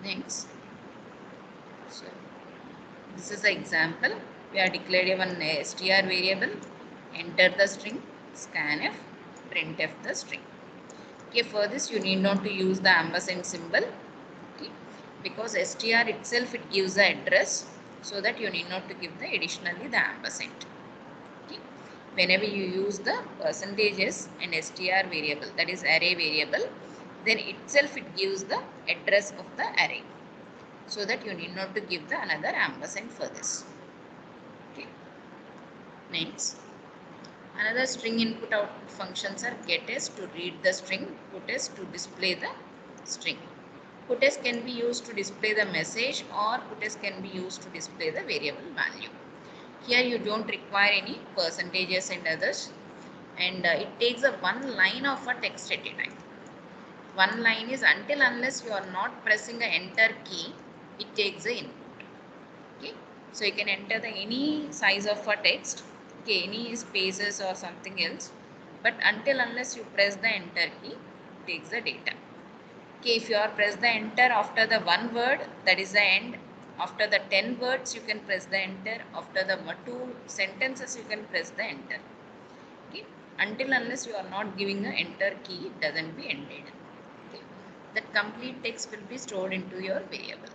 Speaker 1: Next, so this is the example. We are declared one str variable, enter the string, scanf, printf the string. Okay, for this you need not to use the ampersand symbol. Okay, because str itself it gives the address, so that you need not to give the additionally the ampersand. Okay, whenever you use the percentages and str variable, that is array variable, then itself it gives the address of the array, so that you need not to give the another ampersand for this. Okay. Next, another string input output functions are getS to read the string, putS to display the string. PutS can be used to display the message, or putS can be used to display the variable value. Here you don't require any percentages and others, and it takes a one line of a text at a time. One line is until unless you are not pressing the enter key, it takes the input. Okay, so you can enter the any size of a text, okay, any spaces or something else, but until unless you press the enter key, it takes the data. Okay, if you are press the enter after the one word, that is the end. After the 10 words, you can press the enter. After the 2 sentences, you can press the enter. Okay, until unless you are not giving the enter key, it doesn't be ended. Okay, that complete text will be stored into your variable.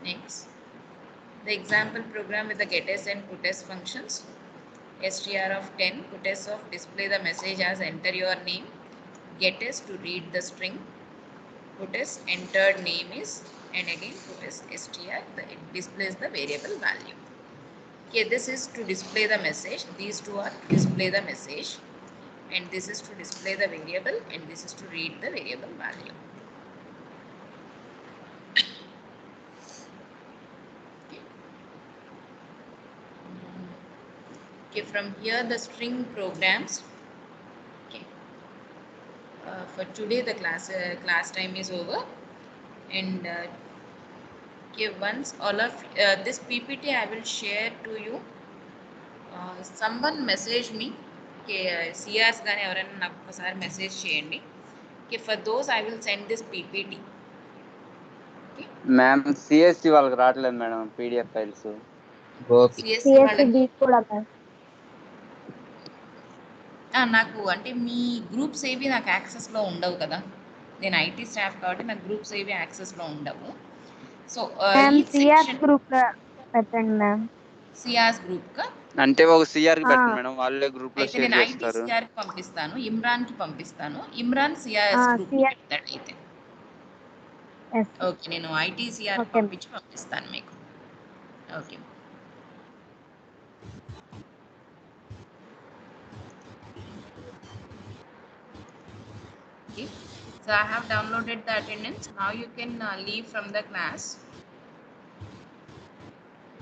Speaker 1: Next, the example program with the getS and putS functions. Str of 10, putS of display the message as enter your name, getS to read the string, putS entered name is, and again putS str, it displays the variable value. Okay, this is to display the message, these two are to display the message, and this is to display the variable, and this is to read the variable value. Okay, from here the string programs. Okay, for today the class time is over, and okay, once all of this PPT I will share to you. Someone message me. Okay, CRs gaani evaraina naaku okasari message cheyandi. Okay, for those I will send this PPT. Okay,
Speaker 7: ma'am CSC వాళ్ళకి రావట్లేదు madam PDF files.
Speaker 2: Okay.
Speaker 1: CSC వాళ్ళకి నాకు అంటే మీ groups ఏవి నాకు యాక్సెస్లో ఉండవు కదా, నేను ఐటీ స్టాఫ్ కాబట్టి నాకు గ్రూప్స్ ఏవి యాక్సెస్లో ఉండవు. సో ఈ సెక్షన్
Speaker 3: పెట్టండి మ్యామ్.
Speaker 1: సిఆర్స్ గ్రూప్గా
Speaker 7: అంటే ఒక సిఆర్కి పెట్టండి మేడం, వాళ్ళే గ్రూప్ లో
Speaker 1: అయితే
Speaker 7: షేర్
Speaker 1: నేను ఐటీ
Speaker 7: చేస్తారు.
Speaker 1: సిఆర్కి పంపిస్తాను, ఇమ్రాన్కి పంపిస్తాను, ఇమ్రాన్ సిఆర్ఎస్ గ్రూప్ పెడతాడు. అయితే ఓకే, నేను ఐటీ సిఆర్ పంపిస్తాను మీకు. Okay, okay, so I have downloaded the attendance. Now you can leave from the class.